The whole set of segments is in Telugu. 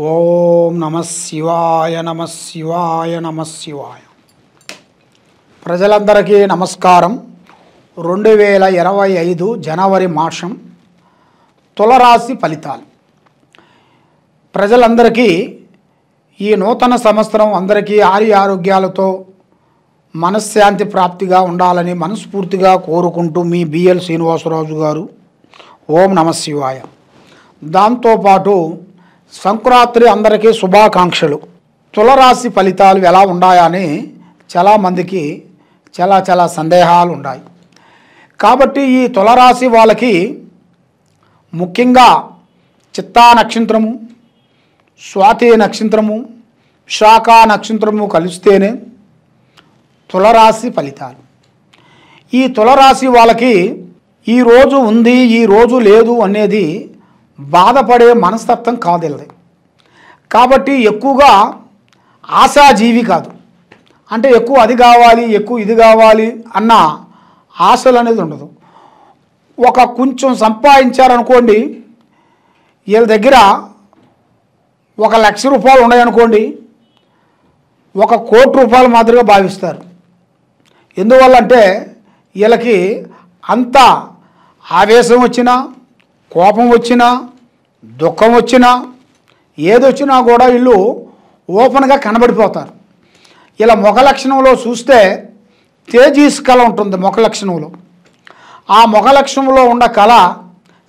ఓం నమ శివాయ నమ శివాయ నమ శివాయ. ప్రజలందరికీ నమస్కారం. 2025 జనవరి మాసం తులరాశి ఫలితాలు. ప్రజలందరికీ ఈ నూతన సంవత్సరం అందరికీ ఆరోగ్యాలతో మనశ్శాంతి ప్రాప్తిగా ఉండాలని మనస్ఫూర్తిగా కోరుకుంటూ మీ బిఎల్ శ్రీనివాసరాజు గారు. ఓం నమ శివాయ. దాంతోపాటు సంక్రాంతి అందరికీ శుభాకాంక్షలు. తులరాశి ఫలితాలు ఎలా ఉన్నాయని చాలామందికి చాలా సందేహాలు ఉన్నాయి. కాబట్టి ఈ తులరాశి వాళ్ళకి ముఖ్యంగా చిత్తా నక్షత్రము, స్వాతి నక్షత్రము, విశాఖ నక్షత్రము కలిస్తేనే తులరాశి ఫలితాలు. ఈ తులరాశి వాళ్ళకి ఈరోజు ఉంది ఈరోజు లేదు అనేది బాధపడే మనస్తత్వం కాదు. కాబట్టి ఎక్కువగా ఆశాజీవి కాదు. అంటే ఎక్కువ అది కావాలి ఎక్కువ ఇది కావాలి అన్న ఆశలు అనేది ఉండదు. ఒక కొంచెం సంపాదించారనుకోండి, వీళ్ళ దగ్గర 1,00,000 రూపాయలు ఉన్నాయనుకోండి, 1 కోటి రూపాయలు మాదిరిగా భావిస్తారు. ఎందువల్లంటే వీళ్ళకి అంత ఆవేశం వచ్చినా, కోపం వచ్చినా, దుఃఖం వచ్చినా, ఏదొచ్చినా కూడా వీళ్ళు ఓపెన్గా కనబడిపోతారు. ఇలా ముఖ లక్షణంలో చూస్తే తేజీస్ కళ ఉంటుంది. ముఖ లక్షణంలో ఆ ముఖ లక్షణంలో ఉన్న కళ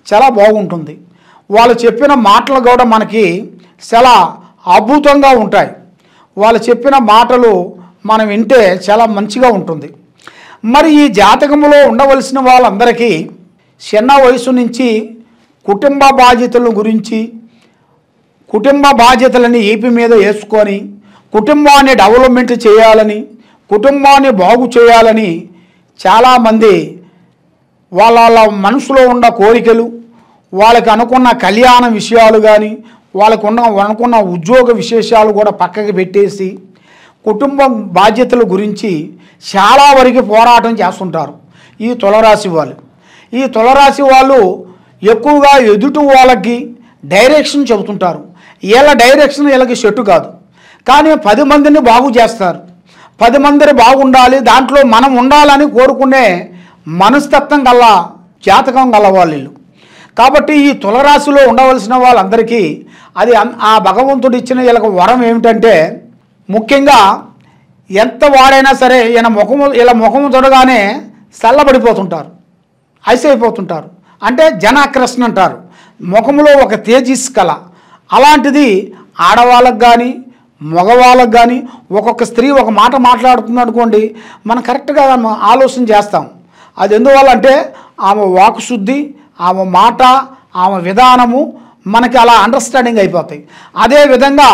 చాలా బాగుంటుంది. వాళ్ళు చెప్పిన మాటలు కూడా మనకి చాలా అద్భుతంగా ఉంటాయి. వాళ్ళు చెప్పిన మాటలు మనం వింటే చాలా మంచిగా ఉంటుంది. మరి ఈ జాతకంలో ఉండవలసిన వాళ్ళందరికీ చిన్న వయసు నుంచి కుటుంబ బాధ్యతల గురించి, కుటుంబ బాధ్యతలని ఏపీ మీద వేసుకొని కుటుంబాన్ని డెవలప్మెంట్ చేయాలని, కుటుంబాన్ని బాగు చేయాలని చాలామంది వాళ్ళ మనసులో ఉన్న కోరికలు, వాళ్ళకి అనుకున్న కళ్యాణ విషయాలు కానీ, వాళ్ళకు అనుకున్న ఉద్యోగ విశేషాలు కూడా పక్కకి పెట్టేసి కుటుంబం బాధ్యతల గురించి చాలా వరకు పోరాటం చేస్తుంటారు ఈ తులరాశి వాళ్ళు. ఈ తులరాశి వాళ్ళు ఎక్కువగా ఎదుటి వాళ్ళకి డైరెక్షన్ చెబుతుంటారు. వీళ్ళ డైరెక్షన్ వీళ్ళకి సెట్టు కాదు, కానీ 10 మందిని బాగు చేస్తారు. 10 మందిని బాగుండాలి, దాంట్లో మనం ఉండాలని కోరుకునే మనస్తత్వం గల జాతకం గల వాళ్ళు. కాబట్టి ఈ తులరాశిలో ఉండవలసిన వాళ్ళందరికీ అది ఆ భగవంతుడు ఇచ్చిన వీళ్ళకి వరం ఏమిటంటే, ముఖ్యంగా ఎంత వాడైనా సరే వీళ్ళ ముఖము చూడగానే చల్లబడిపోతుంటారు, ఐసైపోతుంటారు. అంటే జనాకర్షణ అంటారు. ముఖంలో ఒక తేజస్ కళ. అలాంటిది ఆడవాళ్ళకు కానీ మగవాళ్ళకు కానీ ఒక్కొక్క స్త్రీ ఒక మాట మాట్లాడుతుంది అనుకోండి, మనం కరెక్ట్గా ఆలోచన చేస్తాం. అది ఎందువల్ల అంటే ఆమె వాక్శుద్ధి, ఆమె మాట, ఆమె విధానము మనకి అలా అండర్స్టాండింగ్ అయిపోతాయి. అదేవిధంగా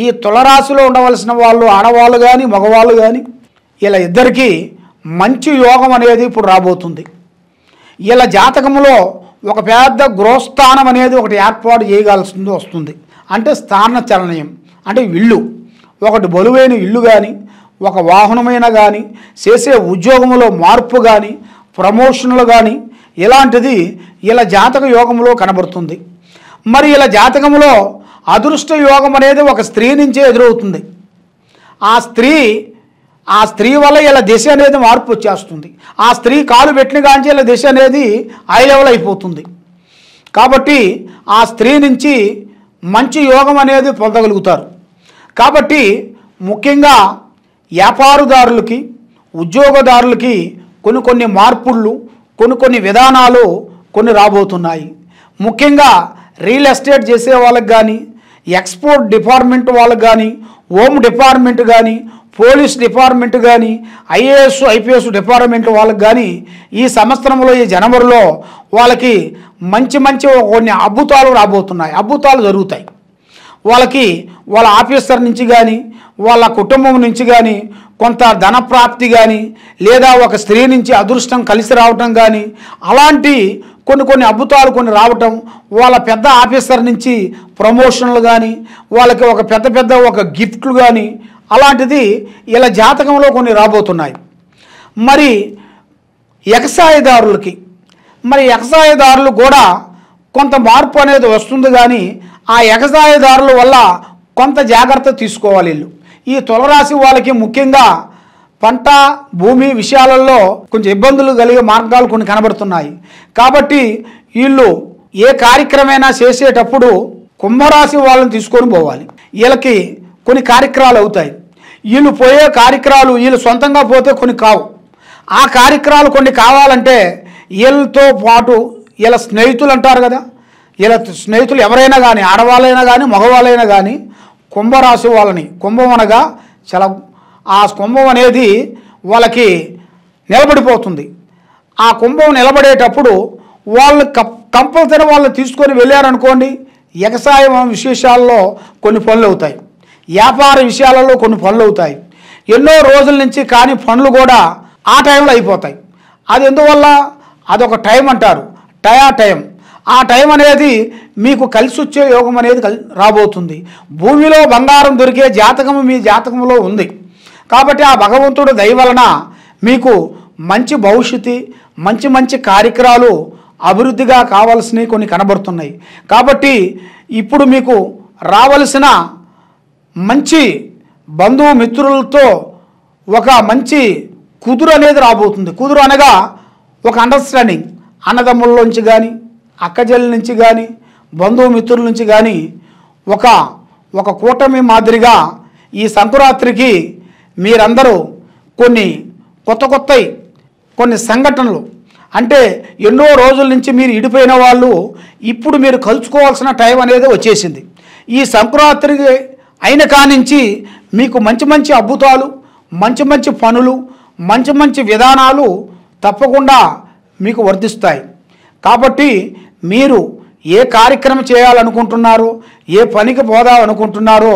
ఈ తులరాశిలో ఉండవలసిన వాళ్ళు ఆడవాళ్ళు కానీ మగవాళ్ళు కానీ ఇలా ఇద్దరికీ మంచి యోగం అనేది ఇప్పుడు రాబోతుంది. ఇలా జాతకంలో ఒక పెద్ద గృహస్థానం అనేది ఒకటి ఏర్పాటు చేయగలసి వస్తుంది. అంటే స్థాన చలనయం అంటే ఇల్లు, ఒకటి బలువైన ఇల్లు కానీ, ఒక వాహనమైన కానీ, చేసే ఉద్యోగంలో మార్పు కానీ, ప్రమోషన్లు కానీ, ఇలాంటిది ఇలా జాతక యోగంలో కనబడుతుంది. మరి ఇలా జాతకంలో అదృష్ట యోగం అనేది ఒక స్త్రీ నుంచే ఎదురవుతుంది. ఆ స్త్రీ వల్ల ఇలా దిశ అనేది మార్పు వచ్చేస్తుంది. ఆ స్త్రీ కాలు పెట్టిన కాంచి ఇలా దిశ అనేది హై లెవెల్ అయిపోతుంది. కాబట్టి ఆ స్త్రీ నుంచి మంచి యోగం అనేది పొందగలుగుతారు. కాబట్టి ముఖ్యంగా వ్యాపారదారులకి, ఉద్యోగదారులకి కొన్ని మార్పులు, కొన్ని విధానాలు రాబోతున్నాయి. ముఖ్యంగా రియల్ ఎస్టేట్ చేసే వాళ్ళకి కానీ, ఎక్స్పోర్ట్ డిపార్ట్మెంట్ వాళ్ళకి కానీ, హోమ్ డిపార్ట్మెంట్ కానీ, పోలీస్ డిపార్ట్మెంట్ కానీ, ఐఏఎస్ ఐపీఎస్ డిపార్ట్మెంట్ వాళ్ళకి కానీ ఈ సంవత్సరంలో ఈ జనవరిలో వాళ్ళకి మంచి కొన్ని అద్భుతాలు రాబోతున్నాయి. అద్భుతాలు జరుగుతాయి. వాళ్ళకి వాళ్ళ ఆఫీసర్ నుంచి కానీ, వాళ్ళ కుటుంబం నుంచి కానీ కొంత ధనప్రాప్తి కానీ, లేదా ఒక స్త్రీ నుంచి అదృష్టం కలిసి రావటం కానీ, అలాంటి కొన్ని అద్భుతాలు రావటం, వాళ్ళ పెద్ద ఆఫీసర్ నుంచి ప్రమోషన్లు కానీ, వాళ్ళకి ఒక పెద్ద ఒక గిఫ్ట్లు కానీ, అలాంటిది ఇలా జాతకంలో కొన్ని రాబోతున్నాయి. మరి ఎగసాయదారులకి కూడా కొంత మార్పు అనేది వస్తుంది, కానీ ఆ ఎగసాయదారుల వల్ల కొంత జాగ్రత్త తీసుకోవాలి వీళ్ళు. ఈ తులరాశి వాళ్ళకి ముఖ్యంగా పంట భూమి విషయాలలో కొంచెం ఇబ్బందులు కలిగే మార్గాలు కొన్ని కనబడుతున్నాయి. కాబట్టి వీళ్ళు ఏ కార్యక్రమైనా చేసేటప్పుడు కుంభరాశి వాళ్ళని తీసుకొని పోవాలి. వీళ్ళకి కొన్ని కార్యక్రమాలు అవుతాయి. వీళ్ళు పోయే కార్యక్రమాలు వీళ్ళు సొంతంగా పోతే కొన్ని కావు. ఆ కార్యక్రమాలు కొన్ని కావాలంటే వీళ్ళతో పాటు వీళ్ళ స్నేహితులు అంటారు కదా, వీళ్ళ స్నేహితులు ఎవరైనా కానీ ఆడవాళ్ళైనా కానీ మగవాళ్ళైనా కానీ కుంభరాశి వాళ్ళని, కుంభం అనగా చాలా ఆ కుంభం అనేది వాళ్ళకి నిలబడిపోతుంది. ఆ కుంభం నిలబడేటప్పుడు వాళ్ళు కంపల్సరీ వాళ్ళని తీసుకొని వెళ్ళారనుకోండి, వ్యవసాయ విశేషాల్లో కొన్ని పనులు అవుతాయి, వ్యాపార విషయాలలో కొన్ని పనులు అవుతాయి. ఎన్నో రోజుల నుంచి కానీ పనులు కూడా ఆ టైంలో అయిపోతాయి. అది ఎందువల్ల? అదొక టైం అంటారు, టైం. ఆ టైం అనేది మీకు కలిసి వచ్చే యోగం అనేది రాబోతుంది. భూమిలో బంగారం దొరికే జాతకము మీ జాతకంలో ఉంది. కాబట్టి ఆ భగవంతుడు దయ వలన మీకు మంచి భవిష్యత్తు, మంచి కార్యక్రమాలు అభివృద్ధిగా కావాల్సినవి కొన్ని కనబడుతున్నాయి. కాబట్టి ఇప్పుడు మీకు రావలసిన మంచి బంధువు మిత్రులతో ఒక మంచి కుదురు అనేది రాబోతుంది. కుదురు అనగా ఒక అండర్స్టాండింగ్, అన్నదమ్ముల నుంచి కానీ అక్కజల్లి నుంచి కానీ బంధువు మిత్రుల నుంచి కానీ ఒక కూటమి మాదిరిగా ఈ సంక్రాంతికి మీరందరూ కొన్ని కొన్ని సంఘటనలు, అంటే ఎన్నో రోజుల నుంచి మీరు ఇడిపోయిన వాళ్ళు ఇప్పుడు మీరు కలుసుకోవాల్సిన టైం అనేది వచ్చేసింది. ఈ సంక్రాంతికి అయిన కానించి మీకు మంచి అద్భుతాలు, మంచి పనులు, మంచి విధానాలు తప్పకుండా మీకు వర్ధిస్తాయి. కాబట్టి మీరు ఏ కార్యక్రమం చేయాలనుకుంటున్నారో, ఏ పనికి పోదామనుకుంటున్నారో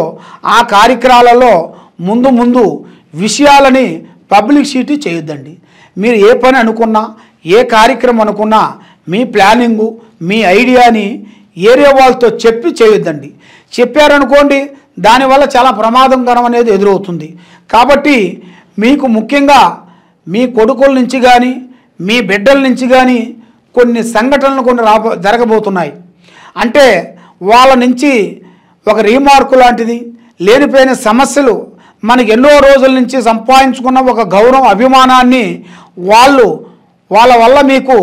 ఆ కార్యక్రమాలలో ముందు విషయాలని పబ్లిసిటీ చేయొద్దండి. మీరు ఏ పని అనుకున్నా, ఏ కార్యక్రమం అనుకున్నా మీ ప్లానింగు, మీ ఐడియాని ఏరియా వాళ్ళతో చెప్పి చేయొద్దండి. చెప్పారనుకోండి దానివల్ల చాలా ప్రమాదకరం అనేది ఎదురవుతుంది. కాబట్టి మీకు ముఖ్యంగా మీ కొడుకుల నుంచి కానీ మీ బిడ్డల నుంచి కానీ కొన్ని సంఘటనలు కొన్ని జరగబోతున్నాయి. అంటే వాళ్ళ నుంచి ఒక రీమార్కు లాంటిది, లేనిపోయిన సమస్యలు, మనకి ఎన్నో రోజుల నుంచి సంపాదించుకున్న ఒక గౌరవం, అభిమానాన్ని వాళ్ళ వల్ల మీకు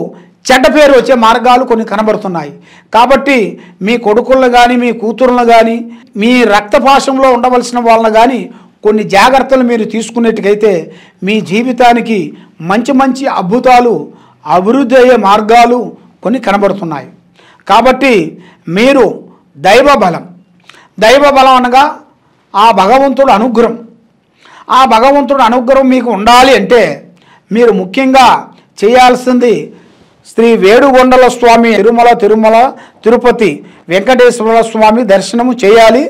చెడ్డ పేరు వచ్చే మార్గాలు కొన్ని కనబడుతున్నాయి. కాబట్టి మీ కొడుకులను కానీ మీ కూతురులను కానీ మీ రక్తపాశంలో ఉండవలసిన వాళ్ళని కానీ కొన్ని జాగ్రత్తలు మీరు తీసుకునేట్టుకైతే మీ జీవితానికి మంచి అద్భుతాలు, అభివృద్ధి అయ్యే మార్గాలు కొన్ని కనబడుతున్నాయి. కాబట్టి మీరు దైవ బలం అనగా ఆ భగవంతుడు అనుగ్రహం, ఆ భగవంతుడు అనుగ్రహం మీకు ఉండాలి అంటే మీరు ముఖ్యంగా చేయాల్సింది శ్రీ వేడుగొండల స్వామి తిరుమల తిరుపతి వెంకటేశ్వర స్వామి దర్శనము చేయాలి.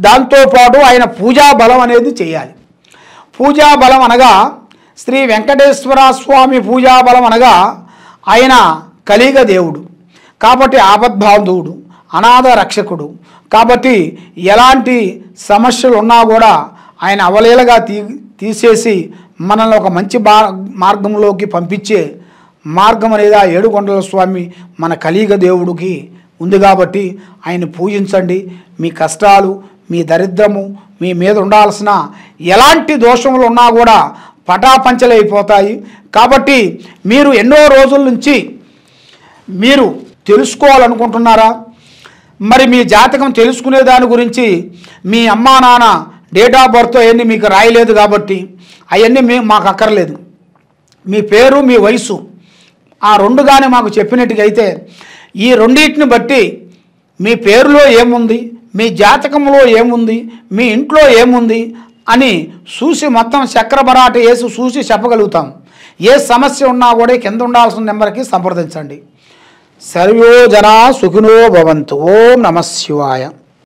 దాంతోపాటు ఆయన పూజా బలం అనేది చేయాలి. పూజా బలం అనగా శ్రీ వెంకటేశ్వర స్వామి పూజా బలం అనగా ఆయన కలిగ దేవుడు, కాబట్టి ఆపద్బాంధవుడు, అనాథ రక్షకుడు. కాబట్టి ఎలాంటి సమస్యలు ఉన్నా కూడా ఆయన అవలీలగా తీసేసి మనల్ని ఒక మంచి మార్గంలోకి పంపించే మార్గం అనేది ఆ ఏడుకొండల స్వామి మన కలిగ దేవుడికి ఉంది. కాబట్టి ఆయన పూజించండి. మీ కష్టాలు, మీ దరిద్రము, మీ మీద ఉండాల్సిన ఎలాంటి దోషములు ఉన్నా కూడా పటాపంచలైపోతాయి. కాబట్టి మీరు ఎన్నో రోజుల నుంచి మీరు తెలుసుకోవాలనుకుంటున్నారా? మరి మీ జాతకం తెలుసుకునే దాని గురించి మీ అమ్మా నాన్న డేట్ ఆఫ్ బర్త్ అవన్నీ మీకు రాయలేదు కాబట్టి అవన్నీ మాకు అక్కర్లేదు. మీ పేరు, మీ వయసు ఆ రెండు కానీ మాకు చెప్పినట్టుగైతే ఈ రెండింటిని బట్టి మీ పేరులో ఏముంది, మీ జాతకంలో ఏముంది, మీ ఇంట్లో ఏముంది అని చూసి మొత్తం చక్రబరాట వేసి చూసి చెప్పగలుగుతాం. ఏ సమస్య ఉన్నా కూడా కింద ఉండాల్సిన నెంబర్కి సంప్రదించండి. సర్వో జనా సుఖినో భవంతు. ఓం నమః శివాయ.